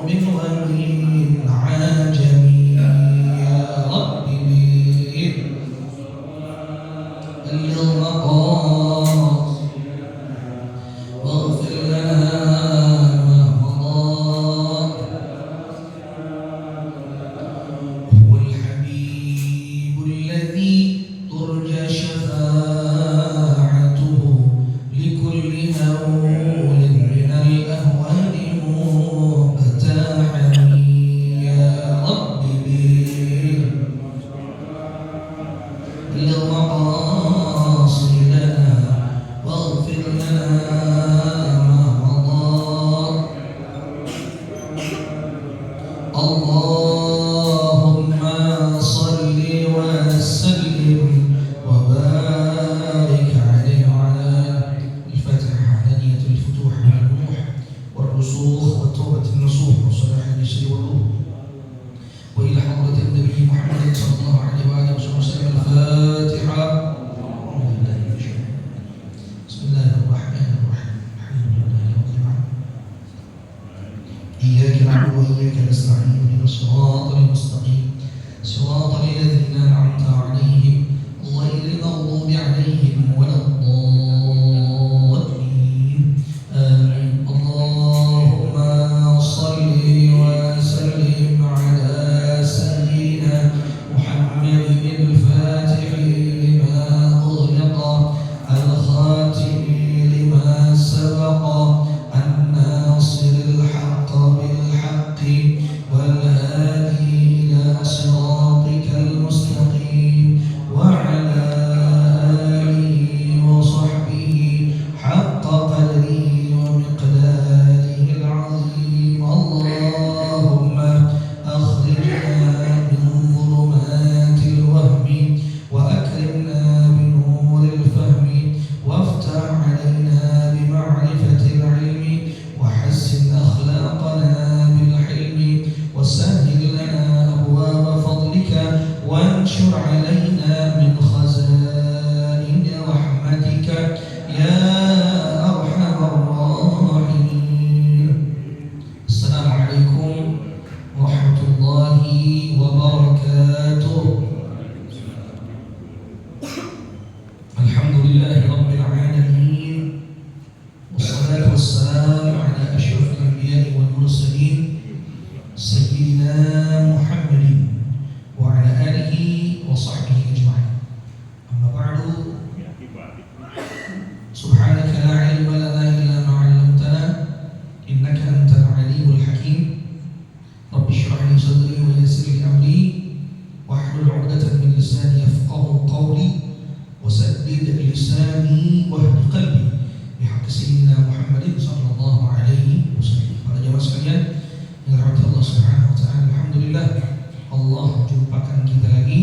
من ولي عجم يا رب بلغ مقاصد واغفر لنا ما مضى هو الحبيب الذي ترجى شفاعته لكل هول من الأهوال مقتحم يا رب بلغ مقاصدنا واغفر لنا ما مضى اللهم صل وسلم وبارك عليه وعلى الفاتحة على نية الفتوح والنوح والرسوخ والتوبة النصوح وصلاح البشر والروح وإلى حضرة النبي محمد صلى الله عليه وآله وسلم الفاتحة. بسم الله الرحمن الرحيم الحمد لله رب العالمين إياك نعبد وإياك نستعين اهدنا الصراط المستقيم صراط الذين أنعمت عليهم غير المغضوب عليهم ولا الضالين آمين. اللهم صل وسلم على سيدنا محمد الفاتح لما أغلق الخاتم لما سبق الناصر الحق بالحق والهادي إلى صراطك المستقيم وعلى آله وصحبه حق قدره ومقداره العظيم. اللهم أخرجنا من ظلمات الوهم وأكرمنا بنور الفهم وافتح علينا بمعرفة العلم وحسن أخلاقنا بالحلم وسهل لنا أبواب فضلك وانشر علينا من خزائن رحمتك يا أرحم الراحمين. السلام عليكم ورحمة الله وبركاته. الحمد لله رب العالمين والصلاة والسلام على أشرف الأنبياء والمرسلين سيدنا محمد وعلى آله وصحبه أجمعين. أما بعد سبحانك لا علم لنا إلا ما علمتنا إنك أنت العليم الحكيم. رب اشرح لي صدري ويسر لي أمري واحلل عقدة من لساني يفقهوا قولي وسدد لساني واهد قلبي بحق سيدنا محمد صلى الله عليه وسلم. Para jamaah sekalian yang dirahmati Allah Subhanahu wa taala, alhamdulillah Allah jumpakan kita lagi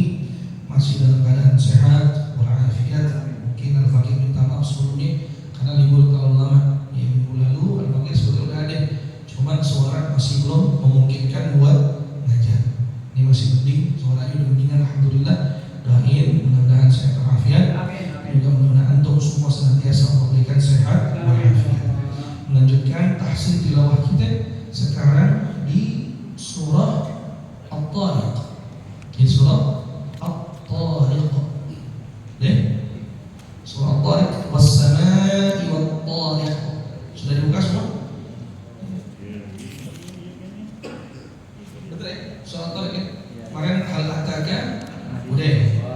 masih dalam keadaan sehat walafiat. Mungkin Al-Fakir minta maaf sebelumnya karena libur terlalu lama. Ya, minggu lalu Al-Fakir sudah ada, cuma suara masih belum memungkinkan buat ngajar. Ini masih penting, suaranya udah mendingan alhamdulillah. Doain mudah-mudahan sehat walafiat. Juga mudah-mudahan antum semua senantiasa memberikan sehat walafiat. Melanjutkan tahsin tilawah kita sekarang di surah At-Tariq. Di surah At-Tariq. Surah At-Tariq was-samaa'i wat-tariq. Sudah dibuka semua? Betul ya? Surah At-Tariq ya? Kemarin Al-Ataka udah.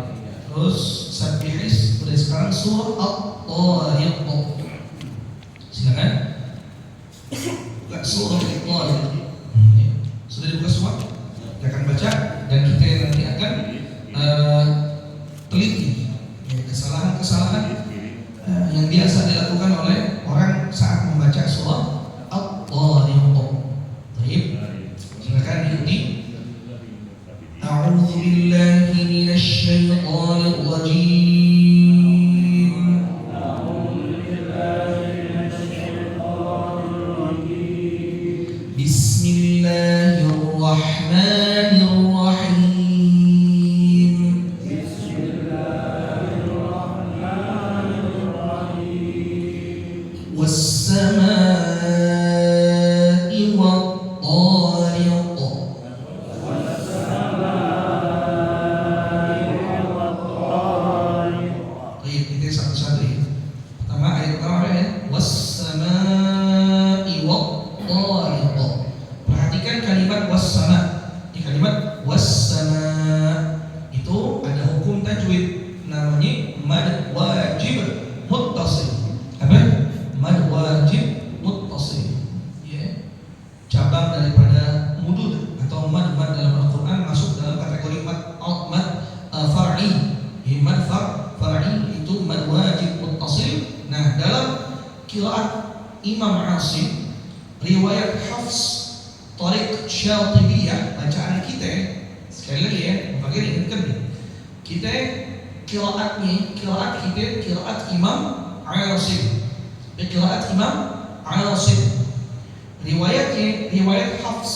Terus Sabbihis udah. Sekarang surah At-Tariq. Silakan. Buka surah At-Tariq. Sudah dibuka semua? Kita akan baca dan kita nanti akan teliti kesalahan-kesalahan yang biasa dilakukan oleh orang saat membaca surah At-Tariq. Baik, silakan diikuti. A'udzu billahi minasy syaithanir rajim. Bismillahirrahmanirrahim. Was-samaa'i wat-tariq. kalimat wassama. Di kalimat wassama itu ada hukum tajwid namanya mad wajib muttasil. Apa? Mad wajib muttasil. Ya. Cabang daripada mudud atau mad dalam Al-Qur'an masuk dalam kategori mad far'i. Mad far'i itu mad wajib muttasil. Nah, dalam qiraat Imam Asim, riwayat Hafs, Thariq Syatibiyah, bacaan kita sekali lagi ya, bagi ingatkan nih. Kita qiraat Imam Asim. Qiraat Imam Asim. Riwayatnya riwayat Hafs.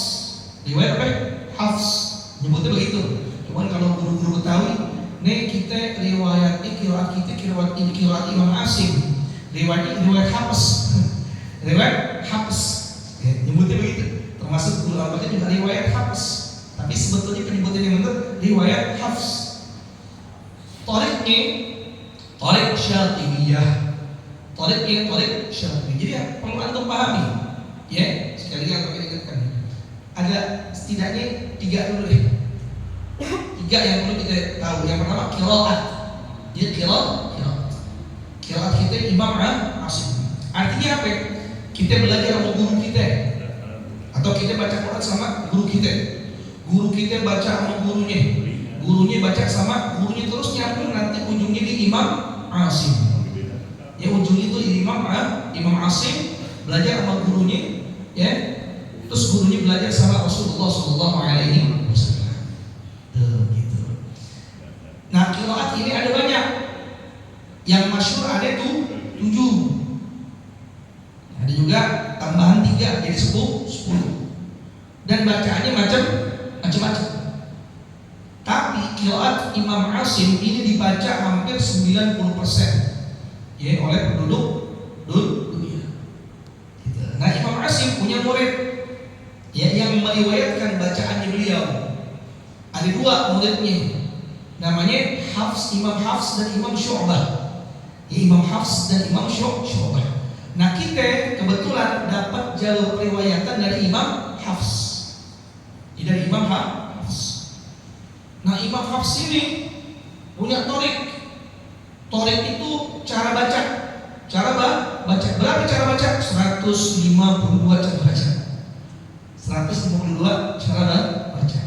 Riwayat apa? Hafs. Nyebutnya begitu. Cuman kalau guru-guru Betawi, nih kita riwayatnya qiraat Imam Asim. Riwayat Hafs. Riwayat Hafs. Ya, nyebutnya begitu. Termasuk guru Al-Baqarah juga riwayat Hafs. Tapi sebetulnya penyebutan yang benar riwayat Hafs. Thariqnya Thariq Syatibiyah. Thariq Syatibiyah. Jadi ya, perlu antum pahami. Ya, sekali lagi antum ingatkan. Ada setidaknya 3 dulu deh. 3 yang perlu kita tahu. Yang pertama qiraat. Dia qiraat kita Imam Asim. Artinya apa? Kita belajar sama guru kita, atau kita baca Quran sama guru kita. Guru kita baca sama gurunya, gurunya baca sama gurunya, terus nyambung nanti ujungnya di Imam Asim. Ya, ujungnya itu Imam Asim belajar sama gurunya, ya. Terus gurunya belajar sama Rasulullah SAW. Gitu. Nah, qiraat ini ada banyak. Yang masyhur ada tuh 7. Ada juga tambahan 3 jadi 10. Dan bacaannya macam-macam. Tapi qiraat Imam Asim ini dibaca hampir 90% ya oleh penduduk dunia. Gitu. Nah, Imam Asim punya murid ya yang meriwayatkan bacaannya beliau. Ada 2 muridnya. Namanya Imam Hafs dan Imam Syu'bah. Ya, Imam Hafs dan Imam Syu'bah. Nah, kita kebetulan dapat jalur riwayatan dari Imam Hafs. Dari Imam Hafs. Nah, Imam Hafs ini punya Thariq. Thariq itu cara baca. Berapa cara baca? 152 cara baca. 152 cara baca.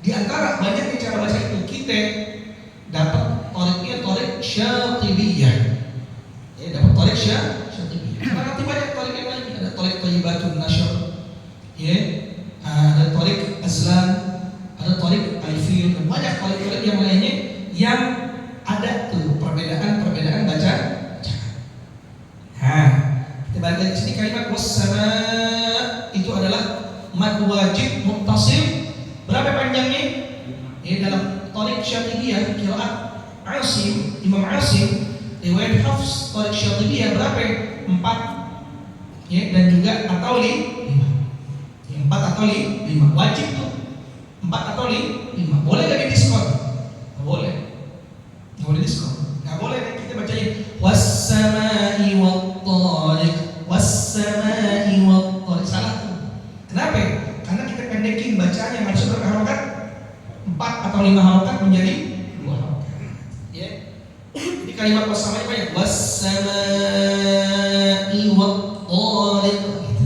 Di antara banyaknya cara baca itu kita dapat Thariqnya Thariq Syatibiyah. Ya, dapat Thariq Syatibiyah. Karena nanti banyak Thariq yang lain. Ada Thariq Thayyibatun Nashr, ya, ada Thariq Azlan, ada Thariq Alfil, dan banyak Thariq yang lainnya yang ada tuh perbedaan baca. Nah, kita balik lagi sini kalimat wassama itu adalah mad wajib muttasil. Berapa panjangnya? Ya, dalam Thariq Syatibiyah qiraat Asim, Imam Asim, riwayat Hafs Thariq Syatibiyah berapa? 4 ya, dan juga atau 5. 4 atau 5 wajib tuh. 4 atau 5. Boleh gak di diskon? Gak boleh. Gak boleh diskon. Gak boleh kan kita bacanya was-samai wat-thariq, was-samai wat-thariq. Salah tuh. Kenapa? Karena kita pendekin bacaannya, harusnya berapa harokat? 4 atau 5 harokat menjadi 2 harokat. Ya. Jadi kalimat was-samai banyak. Was-samai wat-thariq. Gitu.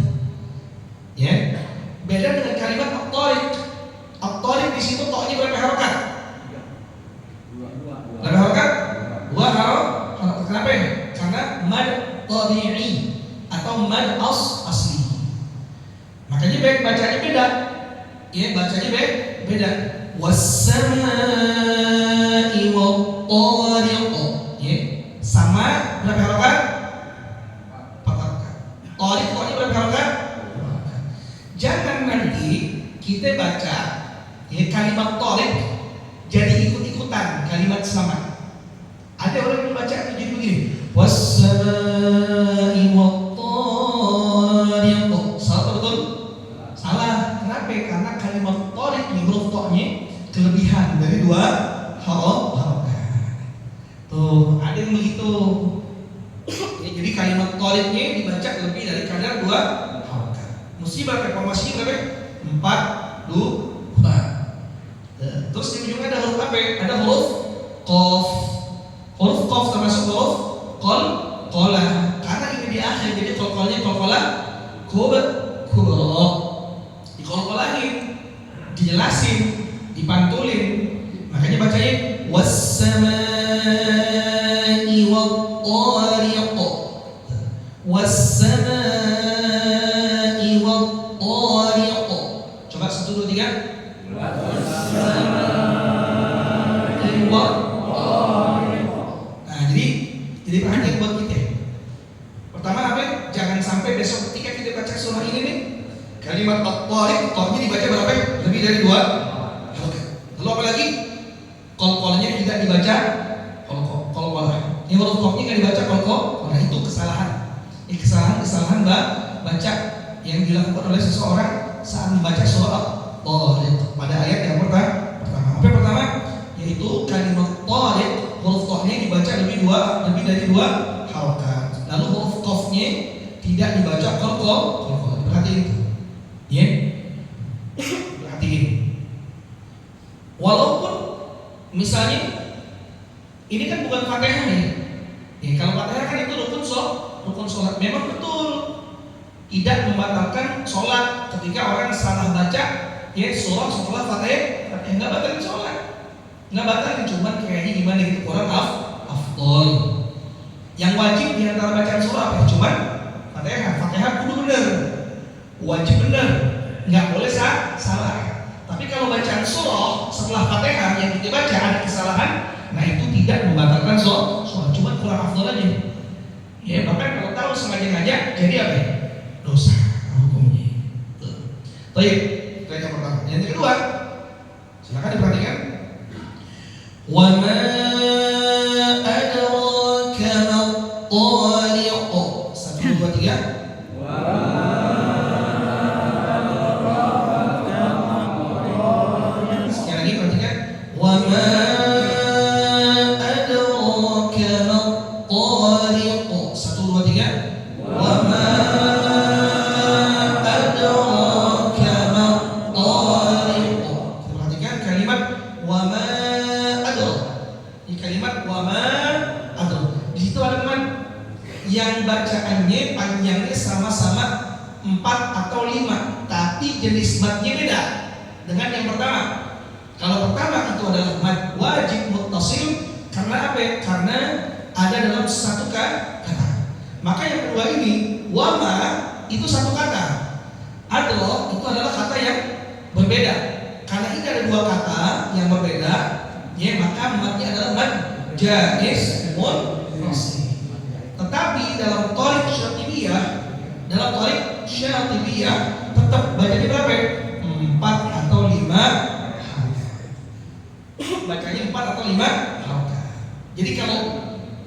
Ya. Beda dengan kalimat at-thariq. At-thariq di situ toknya berapa harokat? 2. Berapa harokat? 2 harokat. Kenapa ya? Karena mad tabi'i atau mad asli. Makanya bacanya beda. Ya, bacanya beda. Was-samai wat-thariq. Ya. Sama berapa harokat? 4 harokat. Thariq toknya berapa harokat? Jangan nanti kita baca ya kalimat thariq jadi ikut-ikutan kalimat sama. Ada orang yang baca jadi begini, was-samai wat-thariq. Salah betul? Salah. Kenapa? Karena kalimat thariq ini huruf tha-nya kelebihan dari 2 harokat. Tuh, ada yang begitu. Ya, jadi kalimat thariqnya dibaca lebih dari kadar 2 harokat. Mesti berapa? Formasinya berapa? 4, 2, dua. Terus di ujungnya ada huruf apa? Ada huruf qaf. Huruf qaf termasuk huruf qalqalah. Karena ini di akhir, jadi qalqalnya qalqalah kubra. Di qalqalahin, dijelasin, dipantulin. Makanya bacanya was-samaa'i wat-tariq. Was-samaa'i wat-tariq. Coba 1 2 3. Nah, jadi perhatian buat kita. Pertama apa? Jangan sampai besok ketika kita baca surah ini nih, kalimat at-tariq, tariqnya dibaca berapa? Lebih dari 2 halakat. Lalu apa lagi? Qalqalnya tidak dibaca qalqalah. Yang huruf qafnya enggak dibaca qalqalah. Itu kesalahan. Kesalahan baca yang dilakukan oleh seseorang saat membaca surah at-tariq pada ayat yang pertama. Apa yang pertama? Yaitu kalimat tariq, huruf qafnya dibaca lebih dari 2 halakat. Lalu huruf qafnya tidak dibaca qalqalah. Perhatiin itu. Ya. Perhatiin. Walaupun misalnya ini kan bukan Fatihah nih. Ya, kalau Fatihah kan itu rukun sholat. Memang betul tidak membatalkan sholat ketika orang salah baca ya surah setelah Fatihah nggak batalin sholat, nggak batalin, cuman kayaknya gimana gitu kurang afdol. Yang wajib di antara bacaan surah apa? Cuman Fatihah kudu bener, wajib bener, nggak boleh salah. Tapi kalau bacaan surah setelah Fatihah yang kita baca ada kesalahan, nah itu tidak membatalkan sholat, cuma kurang afdol aja. Ya bahkan kalau tahu sengaja jadi apa? Dosa hukumnya. Baik, itu yang pertama. Yang kedua, silakan diperhatikan. Wa ma adraka mat-tariq. 1 2 3. Sekali lagi perhatikan. Wa ma adraka mat-tariq. 1 2 3. Wa ma adraka mat-tariq. Perhatikan kalimat wa ma adraka. Ini kalimat wa ma adraka. Di situ ada teman yang bacaannya panjangnya sama-sama 4 atau 5, tapi jenis matnya beda dengan yang pertama. Kalau pertama itu adalah mat wajib muttasil, karena apa? Karena ada dalam satu kata. Maka yang kedua ini wama itu satu kata. Adlo itu adalah kata yang berbeda. Karena ini ada 2 kata yang berbeda, ya maka matnya adalah mat jaiz muttasil. Tetapi dalam thariq syatibiyah tetap bacanya berapa? 4 atau 5 halakat. Bacanya 4 atau 5 halakat. Jadi kalau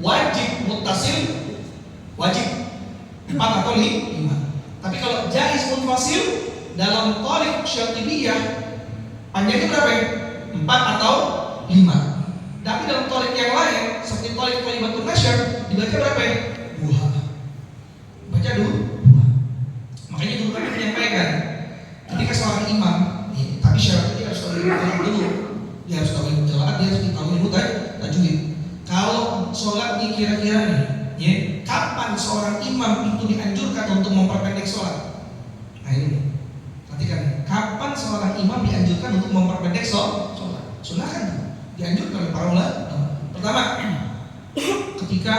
wajib muttasil wajib 4 atau 5. Tapi kalau jaiz munfasil dalam thariq syatibiyah panjangnya berapa? 4 atau 5. Tapi dalam thariq yang lain seperti thariq thariqatun nasyr dibaca berapa? 2. Baca 2. Makanya dulu kami menyampaikan ketika seorang imam, tapi syaratnya dia harus tahu ilmu qiraat dulu. Dia harus tahu ilmu qiraat, dia harus tahu ilmu tajwid. Kalau sholat ini kira-kira nih, ya, kapan seorang imam itu dianjurkan untuk memperpendek sholat? Nah ini, perhatikan nih, kapan seorang imam dianjurkan untuk memperpendek sholat? Silakan dianjurkan oleh para ulama. Pertama, ketika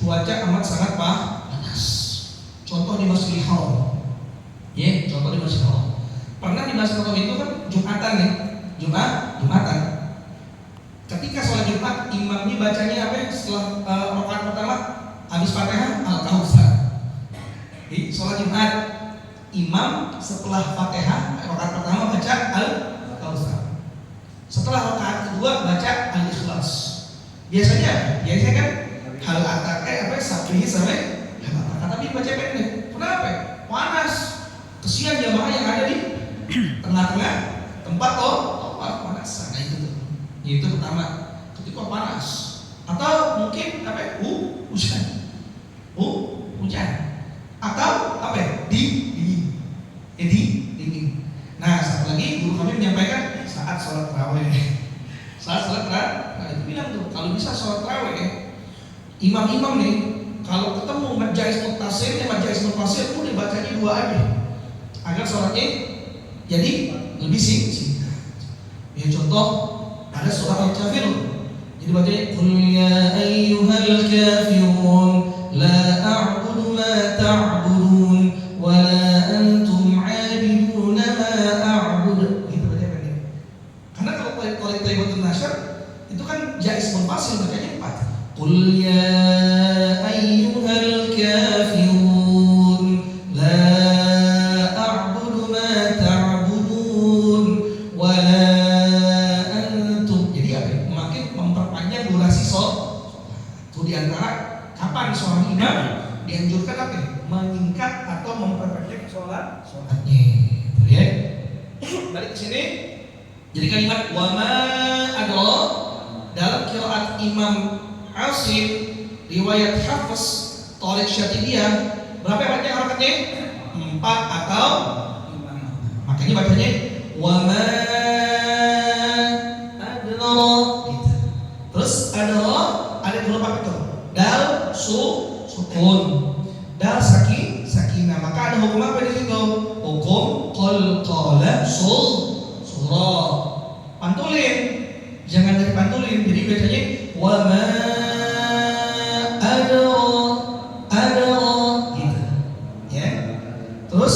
cuaca amat sangat panas. Contoh di Masjidil Haram. Ya, contoh di Masjidil Haram. Pernah di Masjidil Haram itu kan Jumatan nih, Jumatan. Ketika sholat Jumat, imamnya bacanya apa? Setelah rakaat pertama habis Fatihah Al-Kautsar. Di sholat Jumat, imam setelah Fatihah rakaat pertama baca Al-Kautsar. Setelah rakaat kedua baca Al-Ikhlas. Biasanya kan hal atak sabrihi sampai tapi baca pendek. Kenapa? Panas. Kesian jamaah yang ada di tengah-tengah tempat panas. Nah itu tuh. Itu pertama. Ketika panas atau mungkin hujan. Hujan. Atau dingin. Dingin. Nah, satu Apalagi guru kami menyampaikan saat sholat tarawih. Saat sholat tarawih, nah itu bilang tuh kalau bisa sholat tarawih, imam-imam nih kalau ketemu majais muttasil, majais muttasil udah bacanya 2 aja, agar sholatnya jadi lebih singkat. Ya contoh ada surat Al-Kafirun, jadi bacanya Qul ya ayyuhal kafirun la a'budu ma ta'budun wa la antum 'abiduna ma a'budu. Gitu bacanya kan. Karena kalau Thayyibatun Nasyr itu kan jaiz munfasil bacanya 4. Qul ya ayyuhal kafirun la a'budu ma ta'budun wa la antum. Jadi apa? Makin memperpanjang durasi sholat. Itu diantara kapan seorang imam dianjurkan apa? Menyingkat atau memperpendek sholatnya. Ya. Balik ke sini. Jadi kalimat wama adalah dalam qiraat Imam Asim, riwayat Hafiz, Thariq Syatibiyah, berapa bacanya harakatnya? 4 atau 5. Makanya bacanya wama adra gitu. Terus ada huruf apa itu? Dal sukun, dal sakinah. Maka ada hukum apa di situ? Hukum qalqalah surah. Pantulin, jangan dari pantulin. Jadi biasanya wama adra gitu. Ya. Terus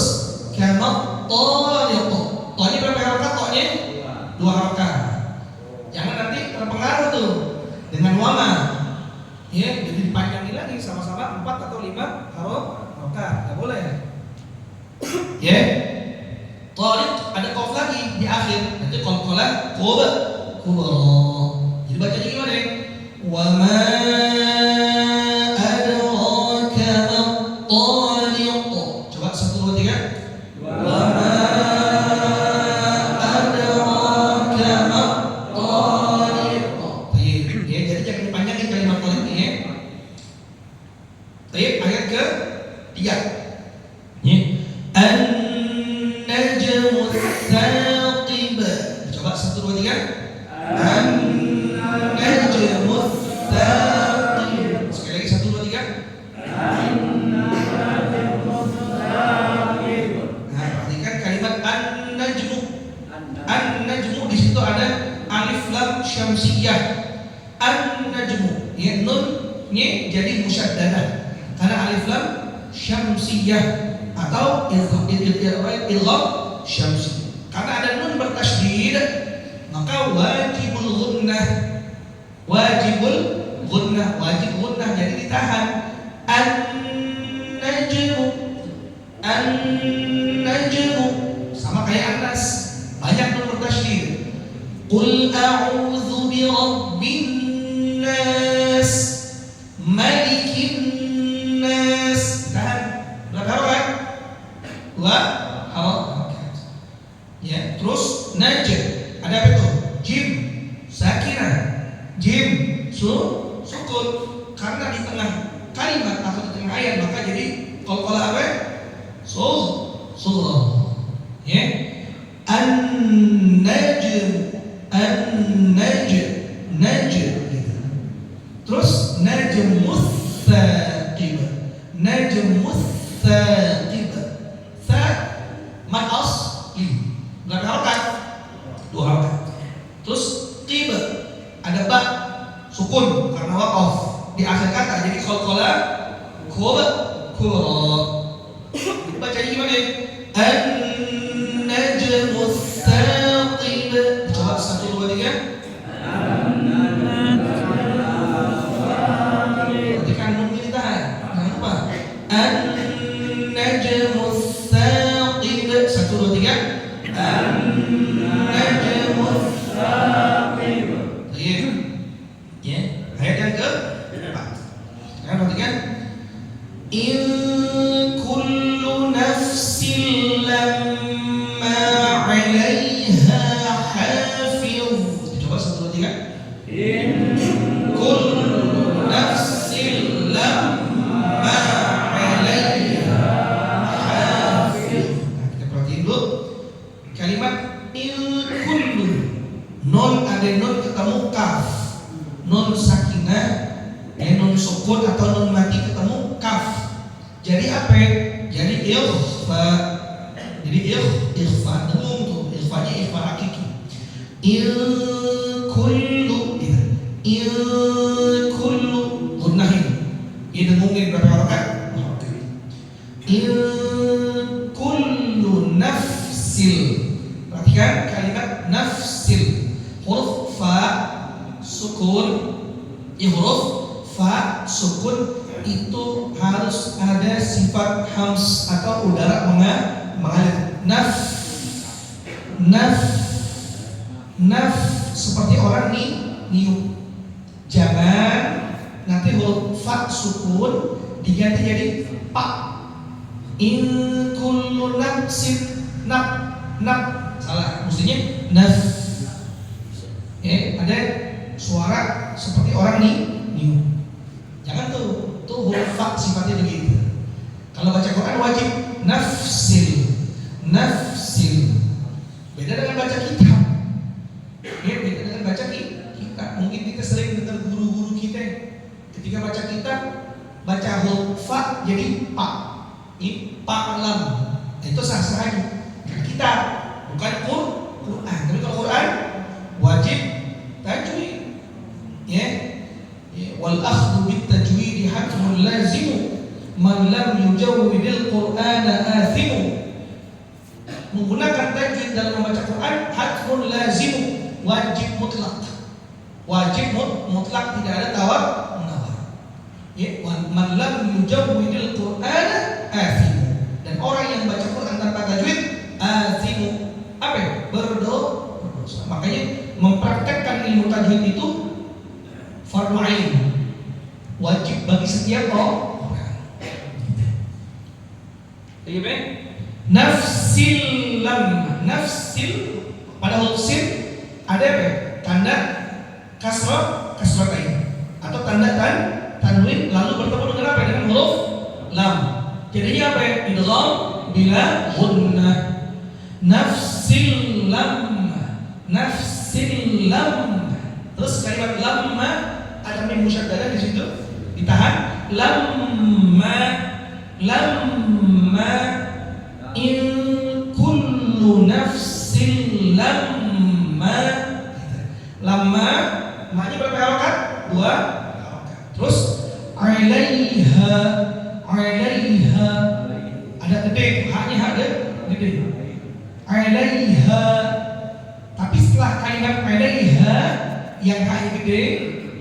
kama tariq. Tonya berapa harakat? Tonya 2 harakat. Jangan nanti terpengaruh tuh dengan wama. Ya, jadi dipanjangin lagi sama-sama 4 atau 5 harakat. Enggak boleh. Ya. Tariq ada qaf lagi di akhir. Nanti qalqalah kubra. Jadi bacanya gimana? Wa ma adraka mat-tariq. Coba 1 2 3. Wa ma adraka mat-tariq. Baik, ya, jadi jangan dipanjangin kalimat tariq ini ya. Baik, ayat ke 3. Ya. An-najmu tsaqib. Coba 1 2 3. An-najmu tsaqib. Sekali lagi 1 2 3. An-najmu tsaqib. Nah, perhatikan kalimat an-najmu. An-najmu di situ ada alif lam syamsiyah. An-najmu, ya nun-nya jadi musyaddadah karena alif lam syamsiyah atau idgham syamsi. Karena ada nun bertasydid, maka wajib gunnah jadi ditahan. An-najmu sama kayak Anas, banyak nun bertasydid. Qul a'udzu birabbin nas malikin nas. Tahan. Berapa harakat? 2 harakat. Ya, terus najm. Ada apa itu? Jim sakinah. Jim sukun. Karena di tengah kalimat atau di tengah ayat maka jadi qalqalah apa? Surah. Ya. An-najm gitu. Terus najmus tsaqib. Sa mad asli. Berapa harakat? 2 harakat. Terus qib ada ba sukun karena waqaf di akhir kata jadi qalqalah kubra. Bacanya gimana? An-najmu tsaqib. Coba 1 2 3. Ketika nun ini tahan, jangan lupa. An-najmu tsaqib. 1 2 3. An-najmu tsaqib. Baik. Ya, ayat yang ke-4. Sekarang perhatikan. In kullu nafsin lamma 'alaiha hafiz. Coba 1 2 3. In kullu nafsin lamma 'alaiha hafiz. Nah, kita perhatiin dulu kalimat kullu. Nun ada nun ketemu kaf. Nun sakinah, nun sukun atau nun mati ketemu kaf. Jadi apa? Jadi ikhfa. Jadi ikhfa. Dengung tuh. Ikhfanya ikhfa hakiki. Kullu. Kullu. Gunahin. Ini dengungin berapa rakaat? Kullu nafsil. Perhatikan kalimat nafsil. Huruf fa sukun, huruf fa sukun itu harus ada sifat hams atau udara mengalir. Naf seperti orang niup. Jangan nanti huruf fa sukun diganti jadi pa. In kullu nafsin naf salah, mestinya naf. Ada suara seperti orang niup. Jangan tuh huruf fa sifatnya begitu. Kalau baca Quran wajib nafsil. Beda dengan baca kitab. Beda dengan baca kitab. Mungkin kita sering dengar guru-guru kita ketika baca kitab baca huruf fa jadi pa. Lam. Itu sah-sah aja. Kitab bukan Quran. Tapi kalau Quran wajib tajwid. Wal akhdhu bit tajwid hatmun lazim. Man lam yujawwidil Qur'ana athimu. Menggunakan tajwid dalam membaca Quran hatmun lazim, wajib mutlak. Wajib mutlak, tidak ada tawar-menawar. Man lam yujawwidil Qur'ana athimu. Dan orang yang baca Quran tanpa tajwid athimu. Apa ya? Berdosa. Makanya mempraktekkan ilmu tajwid itu fardu ain. Wajib bagi setiap orang. Iya, nafsil lam. Nafsil pada huruf sin ada apa? Tanda kasratain atau tanda tanwin lalu bertemu dengan apa? Dengan huruf lam. Jadinya apa? Idgham bila gunnah. Nafsil lam. Terus kalimat lamma ada mim musyaddadah di situ. Ditahan. Lamma in kullu nafsin lamma. Maknanya berapa harakat? 2 harakat. Terus alaiha ada gede, haknya ada gede. Alaiha. Tapi setelah kalimat alaiha yang haknya gede,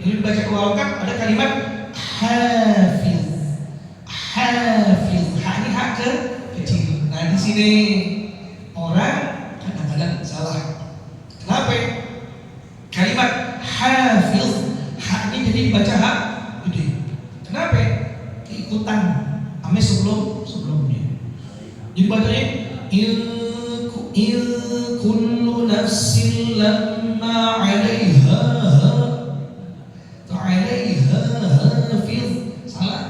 yang dibaca 2 harakat, ada kalimat hafiz. Haknya hak kecil. Nah di sini orang kadang-kadang salah. Kenapa? Kalimat hafiz haknya jadi dibaca hak gede. Kenapa? Keikutan ame sebelumnya. Jadi bacanya in kullu nafsin lamma 'alaiha hafiz. Salah.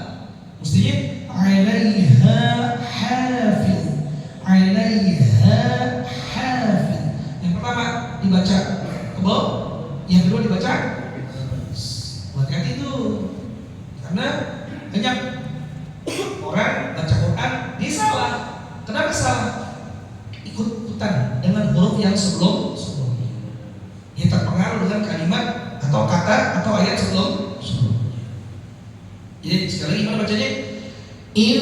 Mestinya 'alaiha hafiz. Yang pertama dibaca ke bawah, yang kedua dibaca. Hati-hati itu, karena banyak orang baca Quran dia salah. Kenapa salah? Ikut-ikutan dengan huruf yang sebelumnya. Dia terpengaruh dengan kalimat atau kata atau ayat sebelumnya. Jadi sekali lagi gimana bacanya? In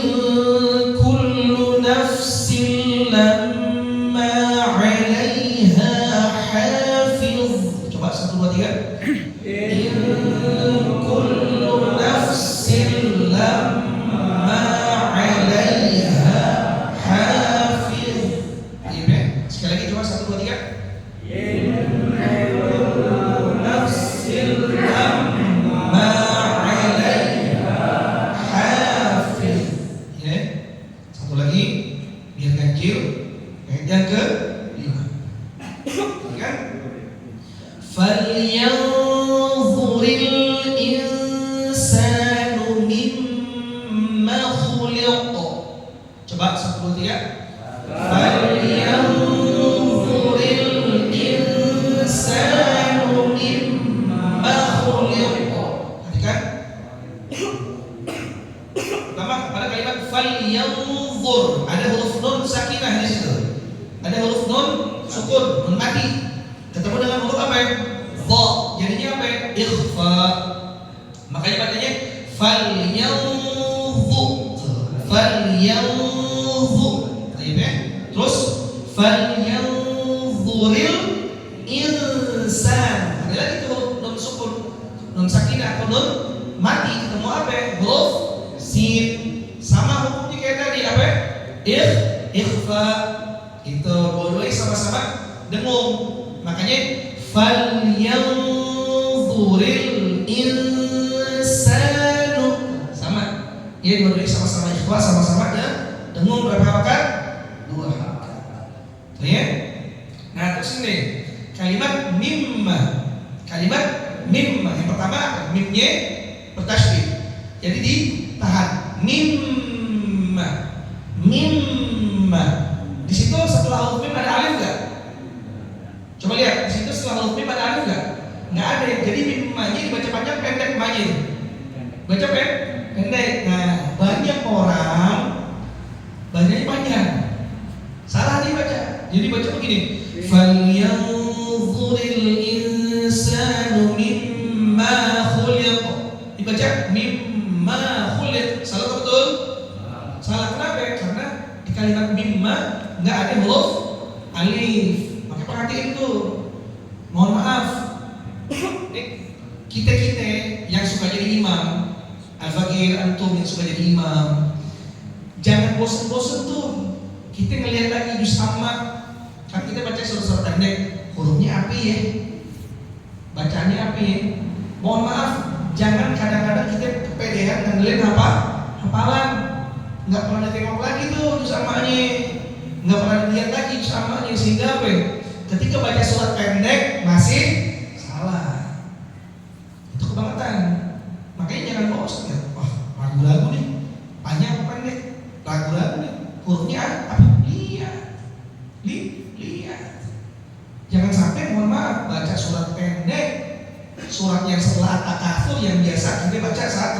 kullu nafsin lamma 'alaiha hafiz. Coba 1, 2, 3. In kullu nafsin lamma 'alaiha hafiz. Iya, sekali lagi coba 1, 2, 3. In kullu nafsin lamma 'alaiha hafiz. Ya. Satu lagi biar ganjil. Yang ke-5. Kan? Falyanzuril insanu mimma khuliq. Coba 1, 2, 3. Falyanzuril sukun, nun mati. Ketemu dengan huruf apa ya? Dha. Jadinya apa ya? Ikhfa. Makanya bacanya falyanzu. Falyanzu. Ya. Terus falyanzuril insan. Ada lagi tuh nun sukun, nun sakinah atau nun mati. Ketemu apa ya? Huruf sin. Sama hukumnya kayak tadi apa ya? Ikhfa. Itu dua-duanya sama-sama dengung. Makanya falyanzuril insanu. Sama. Ya dua-duanya sama-sama ikhfa, sama-sama dengung. Berapa harokat? 2 harokat. Tuh ya. Nah terus ini kalimat mimma. Kalimat mimma yang pertama mimnya bertasydid. Jadi ditahan. Mimma. Mimma. Di situ setelah huruf mim ada alif enggak? Coba lihat, di situ setelah huruf mim ada alif enggak? Enggak ada. Jadi mimmanya dibaca panjang pendek manya. Baca pendek. Nah, banyak orang bacanya panjang. Salah dibaca. Jadi baca begini. Falyanzuril insanu mimma khuliq. Dibaca mimma khuliq. Salah betul? Salah kenapa? Karena di kalimat mimma enggak ada huruf alif. Maka perhatiin tuh. Mohon maaf. Kita yang suka jadi imam, al-fakir antum yang suka jadi imam, jangan bosan-bosan tuh. Kita ngelihat lagi juz amma. Kan kita baca surat-surat pendek, hurufnya api ya. Bacaannya api ya. Mohon maaf, jangan kadang-kadang kita kepedean ngandelin hafalan. Nggak pernah ditengok lagi tuh juz ammanya, nggak pernah dilihat lagi juz ammanya, sehingga apa? Ketika baca surat pendek masih salah. Itu kebangetan. Makanya jangan bosan ya. Wah, ragu-ragu nih, panjang apa pendek? Ragu-ragu nih, hurufnya apa? Lihat. Jangan sampai, mohon maaf, baca surat pendek, surat yang setelah at-takafur yang biasa kita baca saat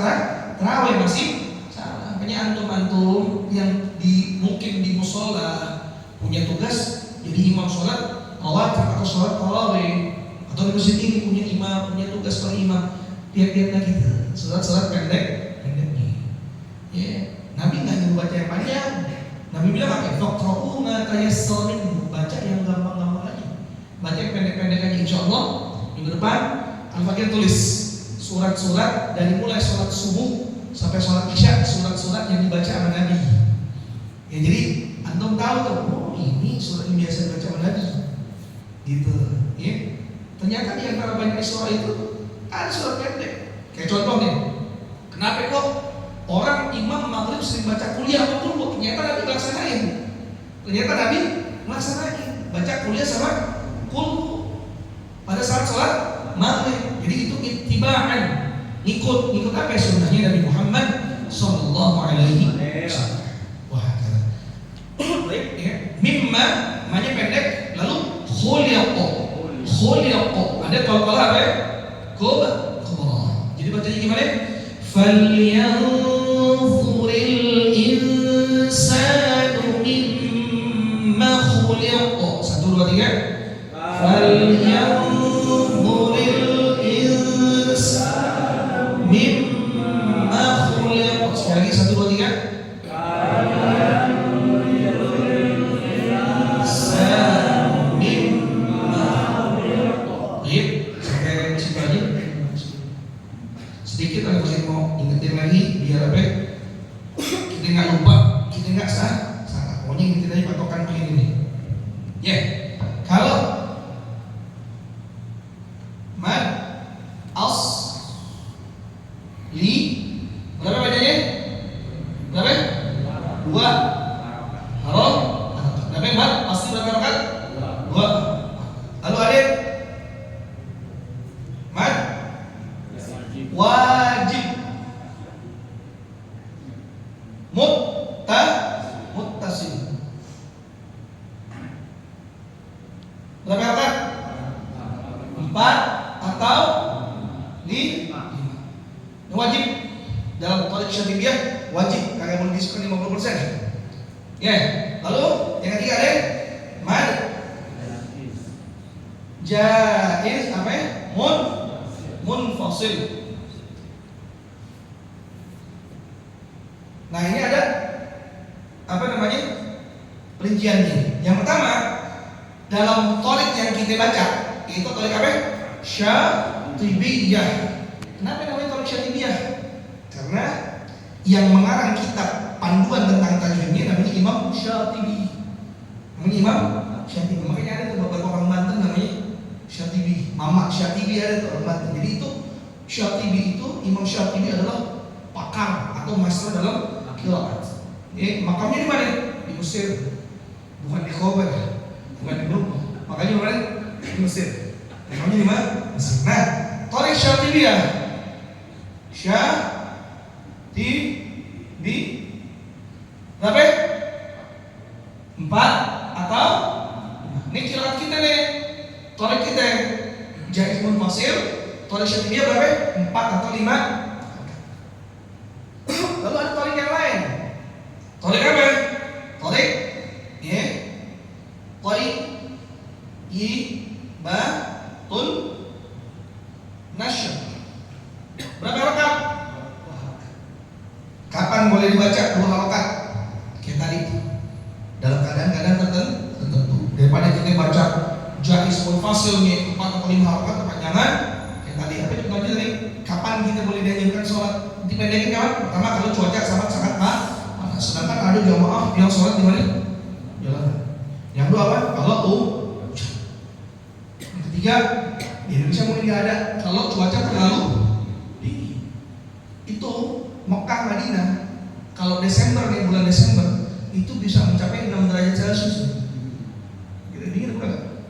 tarawih masih salah. Makanya antum-antum yang mungkin di musola punya tugas jadi imam sholat rawatib atau sholat tarawih, atau di masjid ini punya imam, punya tugas per imam, lihat-lihat lagi surat pendek nih. Ya, Nabi nggak nyuruh baca yang panjang. Nabi bilang apa? Faqra'u ma tayassara minhu. Baca yang gampang-gampang aja. Baca yang pendek-pendek aja. Insyaallah minggu depan Al-Fakir tulis surat-surat dari mulai sholat subuh sampai sholat isya, surat-surat yang dibaca sama Nabi. Ya jadi antum tahu tuh, oh ini surat yang biasa dibaca sama Nabi. Gitu, ya. Ternyata di antara banyak surah itu ada surat pendek. Kayak contoh nih, kenapa kok orang imam maghrib sering baca kuliah apa pun? Ternyata Nabi melaksanain. Baca kuliah sama pada saat sholat maghrib. Jadi itu ittiba'an, ngikut apa ya sunnahnya Nabi Muhammad sallallahu alaihi wasallam. Wah, baik ya. Mimma namanya pendek, lalu khuliqa. Ada qalqalah apa ya? Kubra. Jadi bacanya gimana? Falyanzuril insanu mimma khuliqa. 1, 2, 3. Falyanzuril insanu mimma khuliqa. Sekali lagi 1, 2, 3. Sedikit ada yang mau ingetin lagi biar apa? Kita nggak lupa, kita nggak salah. Pokoknya ingetin aja patokan begini nih. Ya, kalau man as li berapa bacanya? Berapa? 2 harof. Berapa man? Pasti berapa rakaat? 2. Lalu ada man wajib, muttasil. Berapa rakaat? 4 atau 5. Yang wajib dalam qaid syadidiyah wajib, kagak boleh diskon 50%. Ya, lalu yang ketiga ada jaiz apa ya? Munfasil. Nah, ini ada apa namanya? Perinciannya. Yang pertama, dalam torik yang kita baca, itu torik apa? Syatibiyah. Kenapa namanya torik Syatibiyah? Karena yang mengarang kitab panduan tentang tajwidnya namanya Imam Syatibi. Namanya Imam Syatibi. Makanya ada tuh beberapa orang Banten namanya Syatibi. Mamak Syatibi ada tuh orang Banten. Jadi itu Syatibi itu, Imam Syatibi adalah pakar atau master dalam qiraat. Makamnya di mana? Di Mesir. Bukan di Khobar, bukan di Brunei. Makanya di mana? Di Mesir. Makamnya di mana? Mesir. Nah, Tariq Syatibiyah. Syatibi berapa? 4 atau ini qiraat kita nih. Tariq kita jaiz munfasil. Tariq Syatibiyah berapa? 4 atau 5. Lalu ada tariq yang lain. Tariq apa? Tariq ibatul nasyr. Berapa rakaat? Kapan boleh dibaca 2 rakaat? Kayak tadi. Dalam keadaan-keadaan tertentu. Daripada kita baca jaiz munfasilnya 4 atau 5 rakaat kepanjangan. Kayak tadi. Apa contohnya tadi? Kapan kita boleh dianjurkan sholat dipendekin kawan? Pertama kalau cuaca sangat panas. Sedangkan ada jamaah yang sholat di mana? Jalan. Yang kedua apa? Kalau yang ketiga, di Indonesia mungkin nggak ada. Kalau cuaca terlalu dingin, itu Mekah Madinah. Kalau Desember nih, bulan Desember itu bisa mencapai 6 derajat Celcius. Gitu dingin bukan?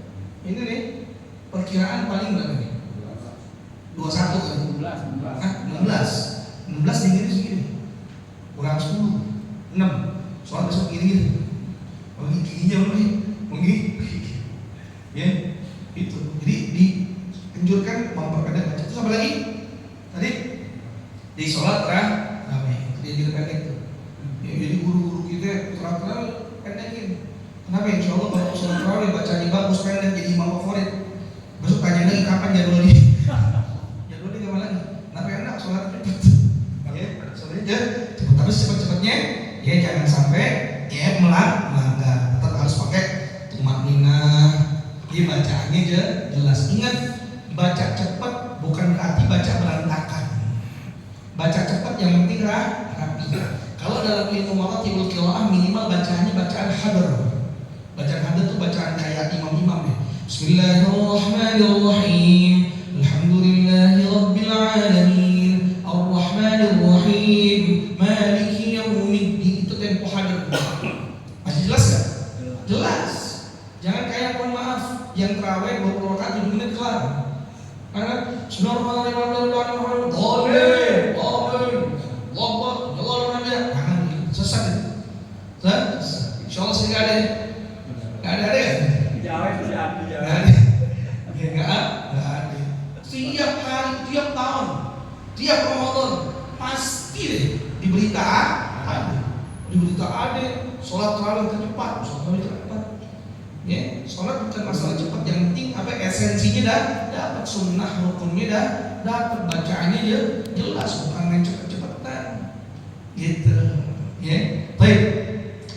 Ini nih perkiraan paling berapa nih? 21 kan? 16 dingin segini. Kurang 10. 6. Soal besok gini-gini. Giginya ya, itu. Jadi dianjurkan memperpendek baca. Terus apa lagi? Tadi di sholat ramai. Dia juga pendek tuh. Ya, jadi guru-guru kita terang pendekin. Kenapa? Insya Allah kalau sholat tarawih bacanya bagus pendek jadi imam favorit. Besok tanya lagi kapan jadwalnya. Jadwalnya kapan lagi? Kenapa enak sholat cepat? Ya, sholatnya cepat. Tapi cepat-cepatnya ya jangan sampai ya melanggar. Tetap harus pakai tumakninah. Dia bacaannya jelas. Ingat, baca cepat bukan berarti baca berantakan. Baca cepat yang penting rapi. Kalau dalam ilmu maratibul qiraah minimal bacaannya bacaan hadr. Bacaan hadr itu bacaan kayak imam-imam ya. Bismillahirrahmanirrahim. Alhamdulillahirabbil alamin. Arrahmanirrahim. Maliki yaumiddin. Itu tempo hadr. Masih jelas enggak? Jelas. Jangan kayak mohon maaf yang terawih 20 rakaat 7 menit kelar. Karena sesat itu. Insyaallah sih enggak ada. Enggak ada ya? Jawab sudah ada. Enggak ada. Tiap hari, tiap tahun, tiap Ramadan pasti deh di berita ada. Di berita ada sholat tarawih tercepat, sholat tarawih tercepat. Ya, sholat bukan masalah cepat, yang penting apa esensinya dah dapat, sunnah rukunnya dah dapat, bacaannya dia jelas, bukan main cepet-cepetan. Gitu. Ya, baik.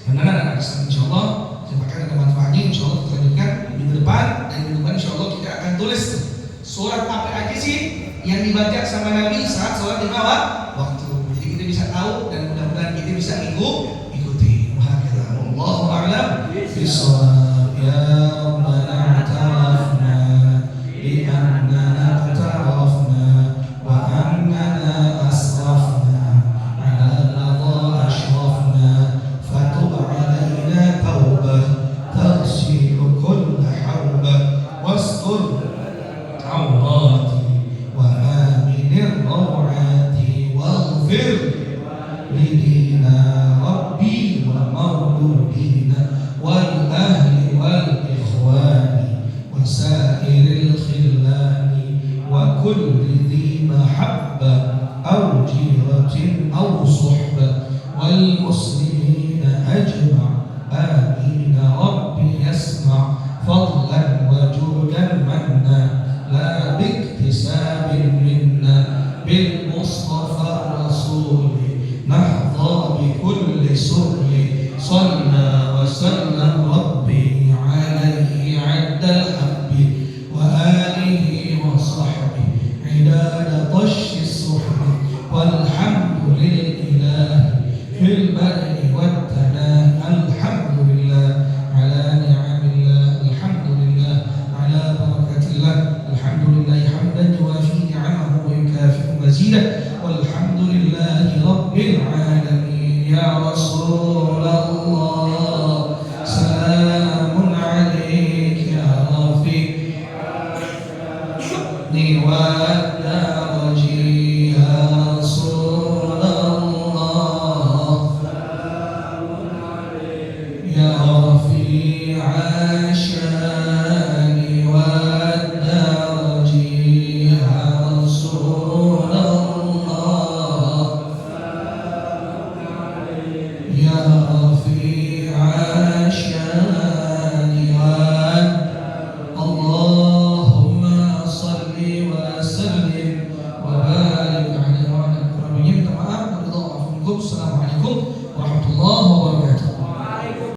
Benar-benar insyaallah silakan ada manfaatnya, insyaallah kita lanjutkan minggu depan, dan minggu depan insyaallah kita akan tulis surat apa aja sih yang dibaca sama Nabi saat sholat 5 waktu. Jadi kita bisa tahu dan mudah-mudahan kita bisa ikuti. Wallahu a'lam bishawab. Ya Rabbana ta'afna bi annana ta'afna wa annana asrafna ala ladha ashrafna fatub alaina tawbah taghsilu kull hawbah wastur awrati wa aminir rawati waghfir lidina rabbi wa mawludina wal ahli والإخوان وسائر الخلان وكل ذي محبة أو جيرة أو صحبة والمسلمين أجمع آمين ربي يسمع فضلا وجودا من مزيدا